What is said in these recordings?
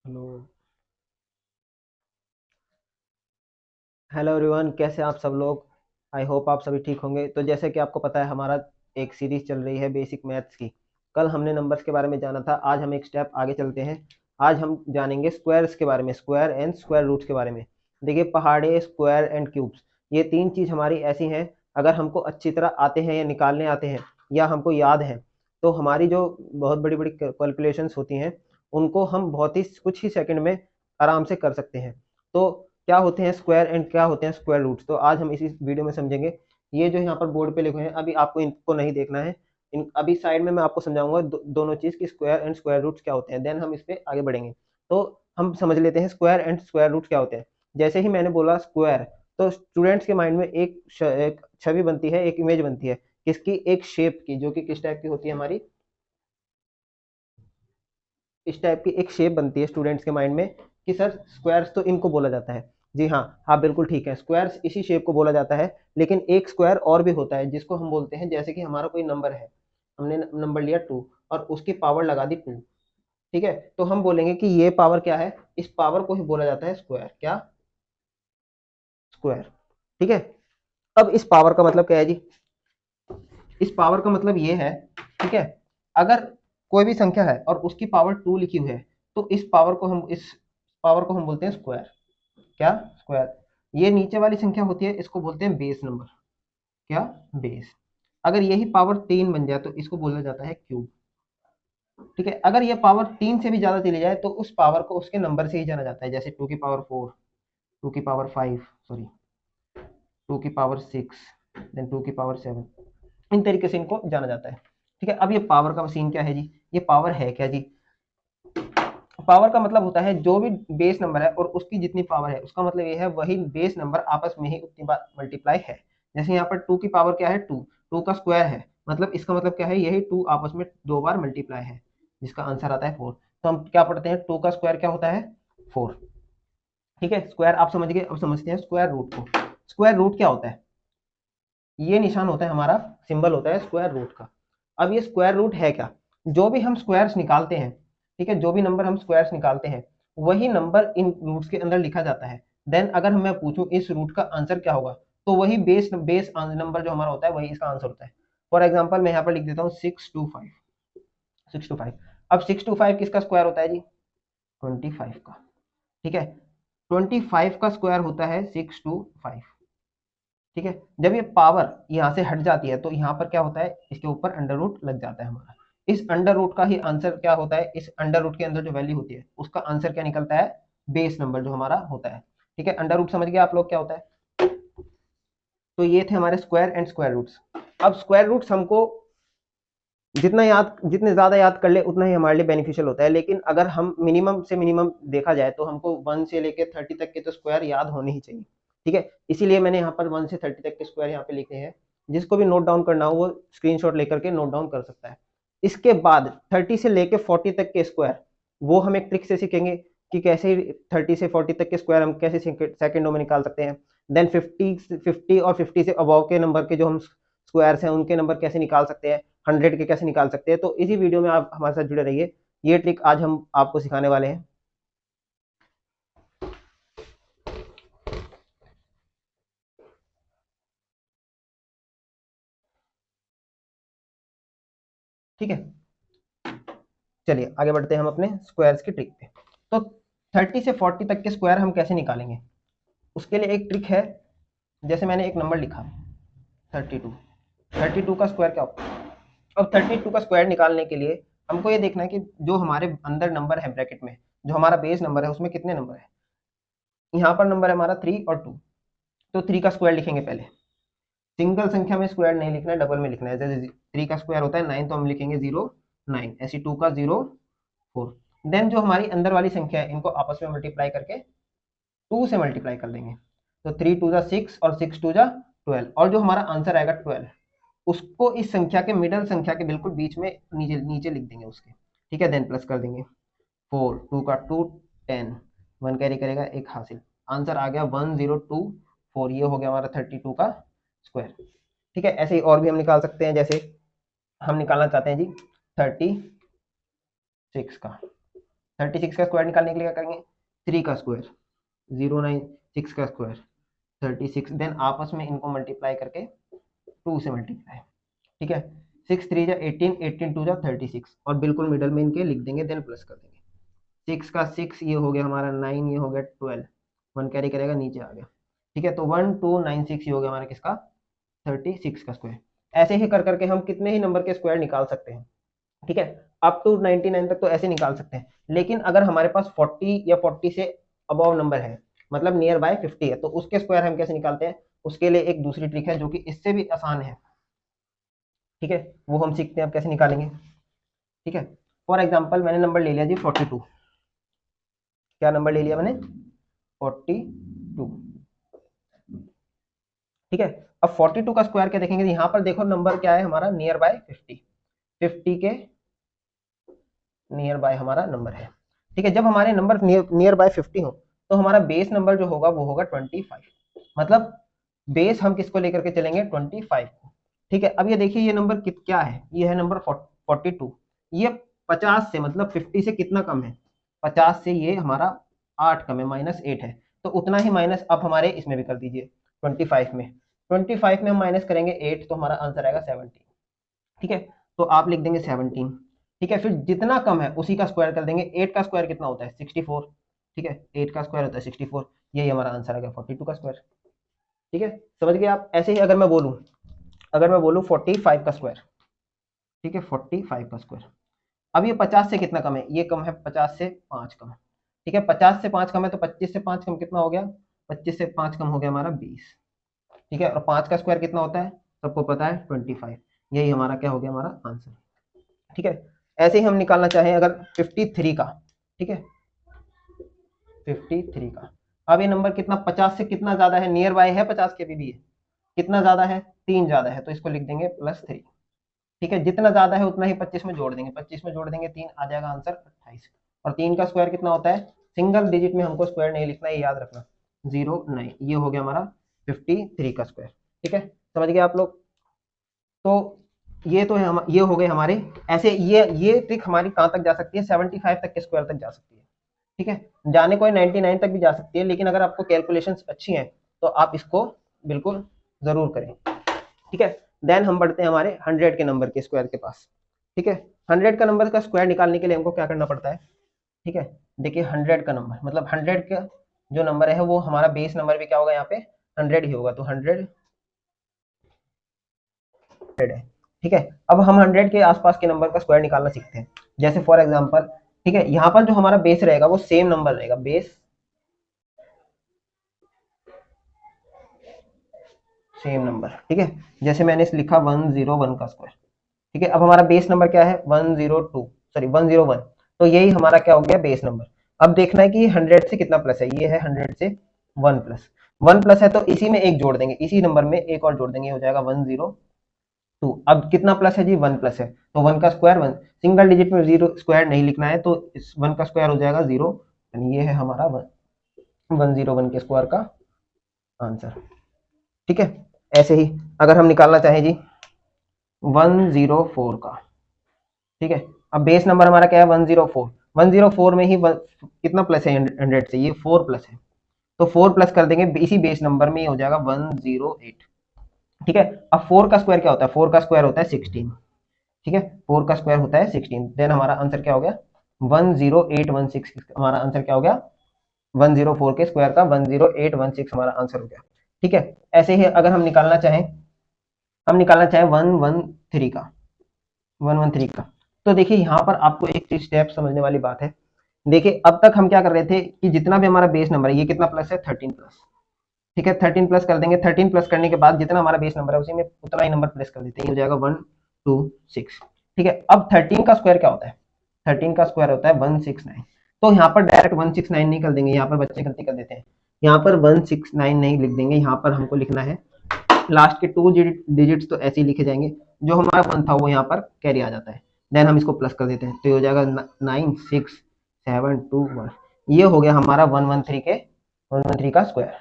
Hello. Hello everyone, कैसे हैं आप सब लोग। आई होप आप सभी ठीक होंगे। तो जैसे कि आपको पता है, हमारा एक सीरीज चल रही है बेसिक मैथ्स की। कल हमने नंबर्स के बारे में जाना था, आज हम एक स्टेप आगे चलते हैं। आज हम जानेंगे स्क्वायर्स के बारे में, स्क्वायर एंड स्क्वायर रूट्स के बारे में। देखिए, पहाड़े, स्क्वायर एंड क्यूब्स, ये तीन चीज़ हमारी ऐसी हैं, अगर हमको अच्छी तरह आते हैं या निकालने आते हैं या हमको याद है, तो हमारी जो बहुत बड़ी बड़ी कैलकुलेशंस होती हैं उनको हम बहुत ही कुछ ही सेकंड में आराम से कर सकते हैं। तो क्या होते हैं स्क्वायर एंड क्या होते हैं स्क्वायर रूट्स, तो आज हम इसी वीडियो में समझेंगे। ये जो यहाँ पर बोर्ड पे लिखे हैं, अभी आपको इनको नहीं देखना है। इन अभी साइड में मैं आपको समझाऊंगा दोनों चीज़ की स्क्वायर एंड स्क्वायर रूट्स क्या होते हैं, देन हम इस पे आगे बढ़ेंगे। तो हम समझ लेते हैं स्क्वायर एंड स्क्वायर रूट्स क्या होते हैं। जैसे ही मैंने बोला स्क्वायर, तो स्टूडेंट्स के माइंड में एक छवि बनती है, एक इमेज बनती है किसकी, एक शेप की, जो कि किस टाइप की होती है हमारी, इस टाइप की एक शेप बनती है स्टूडेंट्स के माइंड में कि सर स्क्वायर्स तो इनको बोला जाता है। जी हाँ, आप बिल्कुल ठीक है, स्क्वायर्स इसी शेप को बोला जाता है। लेकिन एक स्क्वायर और भी होता है जिसको हम बोलते हैं, जैसे कि हमारा कोई नंबर है, हमने नंबर लिया 2 और उसकी पावर लगा दी 2। ठीक है, तो हम बोलेंगे कि ये पावर क्या है, इस पावर को ही बोला जाता है स्क्वायर। क्या? स्क्वायर। ठीक है। अब इस पावर का मतलब क्या है जी, इस पावर का मतलब ये है, ठीक है, अगर कोई भी संख्या है और उसकी पावर 2 लिखी हुई है, तो इस पावर को हम बोलते हैं स्क्वायर। क्या? स्क्वायर। ये नीचे वाली संख्या होती है, इसको बोलते हैं बेस नंबर। क्या? बेस। अगर यही पावर 3 बन जाए तो इसको बोला जाता है क्यूब। ठीक है, अगर ये पावर 3 से भी ज्यादा चली जाए तो उस पावर को उसके नंबर से ही जाना जाता है, जैसे 2 की पावर 4, 2 की पावर 5, सॉरी, 2 की पावर 6, देन 2 की पावर 7। इन तरीके से इनको जाना जाता है। ठीक है, अब ये पावर का मशीन क्या है जी, ये पावर है क्या जी, पावर का मतलब होता है जो भी बेस नंबर है और उसकी जितनी पावर है, उसका मतलब ये है वही बेस नंबर आपस में ही उतनी बार मल्टीप्लाई है। जैसे यहाँ पर 2 की पावर क्या है, 2, 2 का स्क्वायर है, मतलब इसका मतलब क्या है, यही 2 आपस में 2 बार मल्टीप्लाई है, जिसका आंसर आता है 4। तो हम क्या पढ़ते हैं, 2 का स्क्वायर क्या होता है, 4। ठीक है, स्क्वायर आप समझ गए। अब समझते हैं स्क्वायर रूट को। स्क्वायर रूट क्या होता है, ये निशान होता है हमारा, सिंबल होता है स्क्वायर रूट का। अब ये स्क्वायर रूट है क्या, जो भी हम स्क्वायर्स निकालते हैं, ठीक है, जो भी नंबर हम स्क्वायर्स निकालते हैं वही नंबर इन रूट्स के अंदर लिखा जाता है। देन अगर मैं पूछूं इस रूट का आंसर क्या होगा, तो वही बेस बेस नंबर जो हमारा होता है वही इसका आंसर होता है। फॉर एग्जाम्पल मैं यहाँ पर लिख देता हूँ 625, 625। अब 625 किसका स्क्वायर होता है जी, 25 का। ठीक है, 25 का स्क्वायर होता है 625। ठीक है, जब ये पावर यहाँ से हट जाती है तो यहाँ पर क्या होता है, इसके ऊपर अंडर रूट लग जाता है हमारा। इस अंडर रूट का ही आंसर क्या होता है, इस अंडर रूट के अंदर जो वैल्यू होती है उसका आंसर क्या निकलता है, बेस नंबर जो हमारा होता है। ठीक है, अंडर रूट समझ गए आप लोग क्या होता है। तो ये थे हमारे स्क्वायर एंड स्क्वायर रूट्स। अब स्क्वायर रूट्स हमको जितने ज्यादा याद कर ले उतना ही हमारे लिए बेनिफिशियल होता है। लेकिन अगर हम मिनिमम से मिनिमम देखा जाए तो हमको 1 से लेके 30 तक के तो स्क्वायर याद होने ही चाहिए। ठीक है, इसीलिए मैंने यहाँ पर 1 से 30 तक के स्क्वायर यहाँ पे लिखे हैं। जिसको भी नोट डाउन करना हो वो स्क्रीनशॉट लेकर के नोट डाउन कर सकता है। इसके बाद 30 से लेके 40 तक के स्क्वायर, वो हम एक ट्रिक से सीखेंगे कि कैसे 30 से 40 तक के स्क्वायर हम कैसे सेकंडों में निकाल सकते हैं। देन 50 और 50 से अबव के नंबर के जो हम स्क्वायर्स हैं उनके नंबर कैसे निकाल सकते हैं, 100 के कैसे निकाल सकते हैं। तो इसी वीडियो में आप हमारे साथ जुड़े रहिए, ये ट्रिक आज हम आपको सिखाने वाले हैं। ठीक है, चलिए आगे बढ़ते हैं हम अपने स्क्वायर्स की ट्रिक पे। तो 30 से 40 तक के स्क्वायर हम कैसे निकालेंगे, उसके लिए एक ट्रिक है। जैसे मैंने एक नंबर लिखा 32, 32 का स्क्वायर क्या होता है। अब 32 का स्क्वायर निकालने के लिए हमको ये देखना है कि जो हमारे अंदर नंबर है ब्रैकेट में, जो हमारा बेस नंबर है उसमें कितने नंबर है। यहाँ पर नंबर है हमारा 3 और 2, तो 3 का स्क्वायर लिखेंगे पहले। सिंगल संख्या में स्क्वायर नहीं लिखना है, डबल में लिखना है। जैसे 3 का स्क्वायर होता है 9, तो हम लिखेंगे 0 9, ऐसी 2 का 0 4। देन जो हमारी अंदर वाली संख्या है इनको आपस में मल्टीप्लाई करके 2 से मल्टीप्लाई कर देंगे। तो 3 2 जा 6 और 6 2 जा 12, और जो हमारा आंसर आएगा 12, उसको इस संख्या के मिडल संख्या के बिल्कुल बीच में नीचे नीचे लिख देंगे उसके। ठीक है, देन प्लस कर देंगे 4, 2 का 2 10, 1 कैरी करेगा 1 हासिल, आंसर आ गया 1024। ये हो गया हमारा 32 का स्क्वायर। ठीक है, ऐसे ही और भी हम निकाल सकते हैं। जैसे हम निकालना चाहते हैं जी 36 का, 36 का स्क्वायर निकालने के लिए क्या करेंगे, 3 का स्क्वायर, 096 का स्क्वायर 36, देन आपस में इनको मल्टीप्लाई करके 2 से मल्टीप्लाई, ठीक है। 6 3 जा 18, 18 2 जा 36, और बिल्कुल मिडल में इनके लिख देंगे, देन प्लस कर देंगे। 6 का 6 ये हो गया हमारा 9, ये हो गया 12, 1 कैरी करेगा नीचे आ गया, ठीक है। तो 1296 ये हो गया हमारा किसका, 36 का स्क्वायर। ऐसे ही कर करके हम कितने ही नंबर के स्क्वायर निकाल सकते हैं, ठीक है। अप टू 99 तक तो ऐसे निकाल सकते हैं, लेकिन अगर हमारे पास 40 या 40 से अबव नंबर है, मतलब नियर बाय 50 है, तो उसके स्क्वायर हम कैसे निकालते हैं, उसके लिए एक दूसरी ट्रिक है जो कि इससे भी आसान है, ठीक है। वो हम सीखते हैं अब कैसे निकालेंगे, ठीक है। फॉर एग्जाम्पल मैंने नंबर ले लिया जी 42, क्या नंबर ले लिया मैंने, 42, ठीक है। अब 42 का स्क्वायर क्या देखेंगे, यहाँ पर देखो नंबर क्या है हमारा, नियर बाय 50, 50 के नियर बाय हमारा नंबर है, ठीक है। जब हमारे नंबर नियर बाय 50 हो, तो हमारा बेस नंबर जो होगा वो होगा 25, मतलब बेस हम किसको लेकर के चलेंगे, 25 को, ठीक है। अब ये देखिए ये नंबर क्या है, ये है नंबर 42, ये 50 से मतलब 50 से कितना कम है, 50 से ये हमारा 8 कम है, -8 है, तो उतना ही माइनस अब हमारे इसमें भी कर दीजिए 25 में, 25 में हम माइनस करेंगे 8, तो हमारा आंसर आएगा 17, ठीक है। तो आप लिख देंगे 17, ठीक है। फिर जितना कम है उसी का स्क्वायर कर देंगे, 8 का स्क्वायर कितना होता है 64, ठीक है, 8 का स्क्वायर होता है 64, यही हमारा आंसर आ गया 42 का स्क्वायर, ठीक है। समझ गए आप। ऐसे ही अगर मैं बोलूं 45 का स्क्वायर, ठीक है, 45 का स्क्वायर, अब ये 50 से कितना कम है, ये कम है 50 से 5 कम, ठीक है। 50 से 5 कम है तो 25 से 5 कम कितना हो गया, 25 से 5 कम हो गया हमारा 20, ठीक है। और 5 का स्क्वायर कितना होता है, सबको पता है 25, यही हमारा क्या हो गया, हमारा आंसर, ठीक है। ऐसे ही हम निकालना चाहें अगर 53 का, ठीक है, 53 का, अब ये नंबर कितना 50 से कितना ज्यादा है, नियर बाय है 50 के भी है, कितना ज्यादा है, 3 ज्यादा है, तो इसको लिख देंगे +3, ठीक है। जितना ज्यादा है उतना ही 25 में जोड़ देंगे, 25 में जोड़ देंगे 3, आ जाएगा आंसर 28, और 3 का स्क्वायर कितना होता है, सिंगल डिजिट में हमको स्क्वायर नहीं लिखना है, याद रखना 09, ये हो गया हमारा 53 का स्क्वायर, ठीक है। समझ गए आप लोग। तो ये तो है ये हो गए हमारे, ऐसे ये ट्रिक हमारी कहाँ तक जा सकती है, 75 तक के स्क्वायर तक जा सकती है, ठीक है। जाने कोई 99 तक भी जा सकती है, लेकिन अगर आपको कैलकुलेशंस अच्छी हैं तो आप इसको बिल्कुल जरूर करें, ठीक है। देन हम बढ़ते हैं हमारे 100 के नंबर के स्क्वायर के पास, ठीक है। 100 का नंबर का स्क्वायर निकालने के लिए हमको क्या करना पड़ता है, ठीक है। देखिए 100 का नंबर मतलब 100 का जो नंबर है वो हमारा बेस नंबर भी क्या होगा, यहाँ पे 100 ही होगा, तो 100 है, ठीक है। अब हम 100 के आसपास के नंबर का स्क्वायर निकालना सीखते हैं, जैसे फॉर एग्जांपल, ठीक है, यहाँ पर जो हमारा बेस रहेगा वो सेम नंबर रहेगा, बेस सेम नंबर, ठीक है। जैसे मैंने इस लिखा 101 का स्क्वायर, ठीक है। अब हमारा बेस नंबर क्या है 101, तो यही हमारा क्या हो गया बेस नंबर। अब देखना है कि 100 से कितना प्लस है, ये है 100 से 1 प्लस है, तो इसी में एक जोड़ देंगे, इसी नंबर में एक और जोड़ देंगे, हो जाएगा 102। अब कितना प्लस है जी 1 प्लस है, तो 1 का स्क्वायर 1, सिंगल डिजिट में 0 स्क्वायर नहीं लिखना है, तो इस 1 का स्क्वायर हो जाएगा 0, यानी ये है हमारा 101 के स्क्वायर का आंसर, ठीक है। ऐसे ही अगर हम निकालना चाहें जी 104 का, ठीक है। अब बेस नंबर हमारा क्या है 104, 104 में ही कितना प्लस है 100 से, ये 4 प्लस है, तो 4 प्लस कर देंगे इसी बेस नंबर में, ही हो जाएगा 108, ठीक है। अब 4 का स्क्वायर क्या होता है, 4 का स्क्वायर होता है 16, ठीक है, 4 का स्क्वायर होता है 16, देन हमारा आंसर क्या हो गया 10816, हमारा आंसर क्या हो गया 104 के स्क्वायर का 10816 हमारा आंसर हो गया, ठीक है। ऐसे ही अगर हम निकालना चाहें 113 का, 113 का, तो देखिए यहाँ पर आपको एक चीज स्टेप समझने वाली बात है। देखिए अब तक हम क्या कर रहे थे कि जितना भी हमारा बेस नंबर है, ये कितना प्लस है 13 प्लस, ठीक है, 13 प्लस कर देंगे, 13 प्लस करने के बाद जितना हमारा बेस नंबर है उसी में उतना ही नंबर प्लस कर देते हैं, हो जाएगा 126, ठीक है। अब 13 का स्क्वायर क्या होता है, 13 का स्क्वायर होता है 169, तो यहाँ पर डायरेक्ट 169 नहीं कर देंगे, यहाँ पर बच्चे गलती कर देते हैं, यहाँ पर 169 नहीं लिख देंगे, यहाँ पर हमको लिखना है लास्ट के 2 डिजिट्स तो ऐसे ही लिखे जाएंगे, जो हमारा 1 था वो यहाँ पर कैरी आ जाता है, देन हम इसको प्लस कर देते हैं, तो ये हो जाएगा 96721, ये हो गया हमारा 113 का स्क्वायर।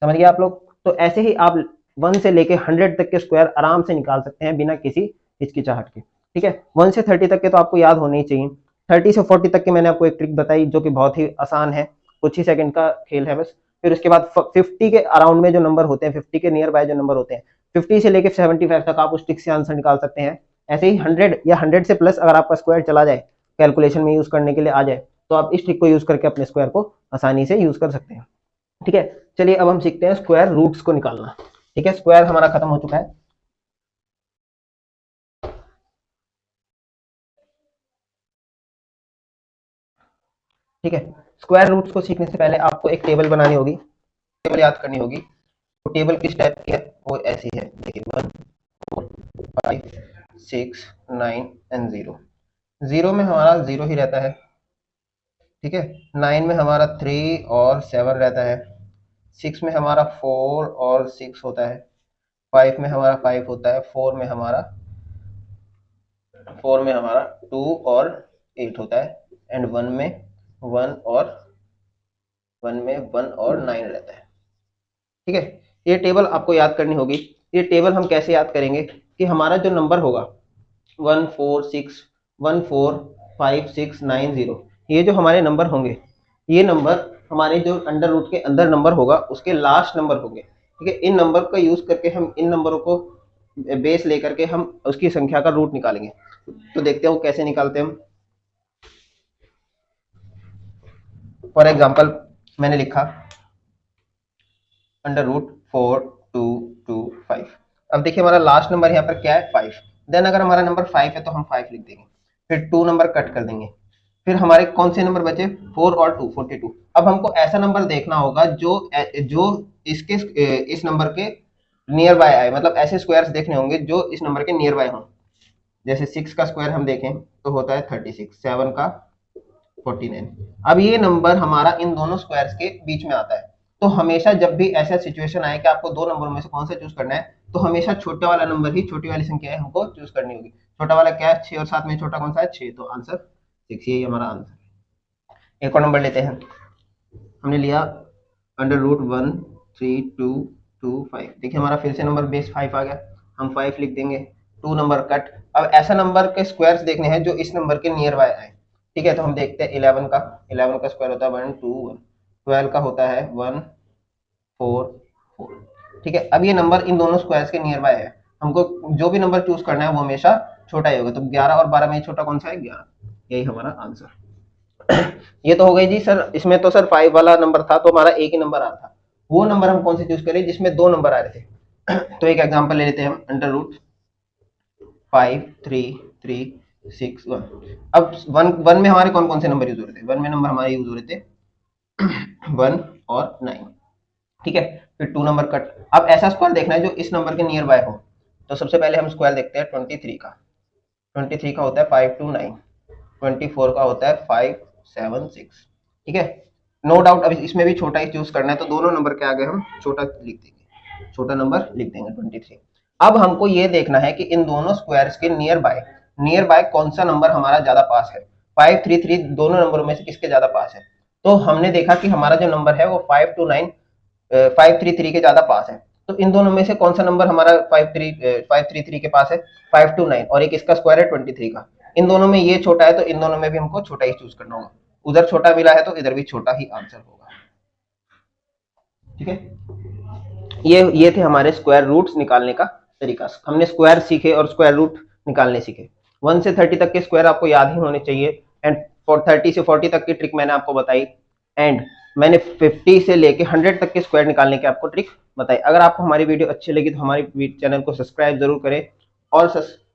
समझ गए आप लोग। तो ऐसे ही आप 1 से लेके 100 तक के स्क्वायर आराम से निकाल सकते हैं बिना किसी हिचकिचाहट के, ठीक है। 1 से 30 तक के तो आपको याद होने ही चाहिए, 30 से 40 तक की मैंने आपको एक ट्रिक बताई जो कि बहुत ही आसान है, कुछ ही सेकंड का खेल है बस। फिर उसके बाद 50 के अराउंड में जो नंबर होते हैं, 50 के नियर बाय जो नंबर होते हैं, 50 से लेके 75 तक आप उस ट्रिक से आंसर निकाल सकते हैं। ऐसे ही 100 या 100 से प्लस अगर आपका स्क्वायर चला जाए, कैलकुलेशन में यूज करने के लिए आ जाए, तो आप इस ट्रिक को यूज करके अपने स्क्वायर को आसानी से यूज कर सकते हैं। ठीक है, चलिए अब हम सीखते हैं स्क्वायर रूट्स को निकालना। ठीक है, स्क्वायर हमारा खत्म हो चुका है। ठीक है, स्क्वायर रूट्स को सीखने से पहले आपको एक टेबल बनानी होगी, टेबल याद करनी होगी। तो टेबल किस टाइप की है, वो ऐसी है, देखिए 1 4 5 6 9 एंड 0। 0 में हमारा 0 ही रहता है। ठीक है, 9 में हमारा 3 और 7 रहता है। 6 में हमारा 4 और 6 होता है। 5 में हमारा 5 होता है। 4 में हमारा 2 और 8 होता है। एंड 1 में 1 और 9 रहता है। ठीक है, ये टेबल आपको याद करनी होगी। ये टेबल हम कैसे याद करेंगे कि हमारा जो नंबर होगा 1 4 6 1 4 5 6 9 0, ये जो हमारे नंबर होंगे, ये नंबर हमारे जो अंडर रूट के अंदर नंबर होगा उसके लास्ट नंबर होंगे। ठीक है, इन नंबर का यूज करके हम इन नंबरों को बेस लेकर के हम उसकी संख्या का रूट निकालेंगे। तो देखते हैं वो कैसे निकालते हैं हम। फॉर एग्जाम्पल मैंने लिखा √4 2 2 5। अब देखिए हमारा लास्ट नंबर यहाँ पर क्या है, 5। देन अगर हमारा नंबर 5 है तो हम 5 लिख देंगे, फिर 2 नंबर कट कर देंगे, फिर हमारे कौन से नंबर बचे, 4 और 2 42। अब हमको ऐसा नंबर देखना होगा जो जो इसके इस नंबर के नियर बाय आए, मतलब ऐसे स्क्वायर्स देखने होंगे जो इस नंबर के नियर बाय हों। जैसे 6 का स्क्वायर हम देखें तो होता है 36, 7 का 49। अब ये नंबर हमारा इन दोनों स्क्वायर्स के बीच में आता है। तो हमेशा जब भी ऐसा सिचुएशन आए कि आपको दो नंबरों में से कौन सा चूज करना है, तो हमेशा छोटा वाला नंबर ही, छोटी वाली संख्या है हमको चूज करनी होगी। छोटा वाला क्या है, 6 और 7 में छोटा कौन सा है, 6, तो आंसर 6, यही हमारा आंसर। एक और नंबर लेते हैं, हमने लिया √1 3 2 2 5। देखिए हमारा फिर से नंबर बेस 5 आ गया, हम 5 लिख देंगे, 2 नंबर कट। अब ऐसा नंबर के स्क्वायर्स देखने हैं जो इस नंबर के नियर बाय आए। ठीक है, तो हम देखते हैं 11 का स्क्वायर होता है 1 2 1। 12 का होता है 1 4 4। ठीक है, अब ये नंबर इन दोनों स्क्वायर्स के नियर बाय है, हमको जो भी नंबर चूज करना है वो हमेशा छोटा ही होगा। तो 11 और 12 में छोटा कौन सा है, 11, यही हमारा आंसर। ये तो हो गई जी सर, इसमें तो सर 5 वाला नंबर था तो हमारा एक ही नंबर आ रहा था। वो नंबर हम कौन से चूज करें जिसमें दो नंबर आ रहे थे। तो एक एग्जांपल ले लेते हैं हम, √5 3 3 6 1। अब वन में हमारे कौन कौन से नंबर यूज हो रहे थे, वन में नंबर हमारे यूज हो रहे थे 1 और 9। ठीक है, फिर 2 नंबर कट। अब ऐसा स्क्वायर देखना है जो इस नंबर के नियर बाय हो। तो सबसे पहले हम स्क्वायर देखते हैं 23 का। 23 का होता है 5 2 9। 24 का होता है 5 7 6। ठीक है, नो डाउट अब इसमें भी छोटा ही चूज करना है, तो दोनों नंबर के आगे हम छोटा लिख देंगे, छोटा नंबर लिख देंगे 23। अब हमको ये देखना है कि इन दोनों स्क्वायर्स के नियर बाय कौन सा नंबर हमारा ज्यादा पास है। 533 दोनों नंबरों में से किसके ज्यादा पास है। तो हमने देखा कि हमारा जो नंबर है वो 533 के ज्यादा पास है। तो इन दोनों में से कौन सा नंबर हमारा 533 के पास है, 529, और एक इसका स्क्वायर है 23 का। इन दोनों में ये छोटा है तो इन दोनों में भी हमको छोटा ही चूज करना होगा। उधर छोटा मिला है तो इधर भी छोटा ही आंसर होगा। ठीक है, ये थे हमारे स्क्वायर रूट्स निकालने का तरीका। हमने स्क्वायर सीखे और स्क्वायर रूट निकालने सीखे। 1 से 30 तक के स्क्वायर आपको याद ही होने चाहिए। एंड 30 से 40 तक की ट्रिक मैंने आपको बताई। एंड मैंने 50 से लेके 100 तक के स्क्वायर निकालने की आपको ट्रिक बताई। अगर आपको हमारी वीडियो अच्छी लगी तो हमारे चैनल को सब्सक्राइब जरूर करें और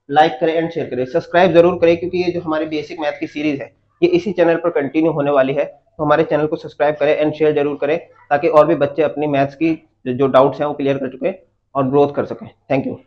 लाइक करें एंड शेयर करें। सब्सक्राइब जरूर करें क्योंकि ये जो हमारी बेसिक मैथ की सीरीज है ये इसी चैनल पर कंटिन्यू होने वाली है। तो हमारे चैनल को सब्सक्राइब करें एंड शेयर जरूर करें ताकि और भी बच्चे अपनी मैथ्स की जो डाउट्स हैं वो क्लियर कर चुके और ग्रोथ कर सकें। Thank you.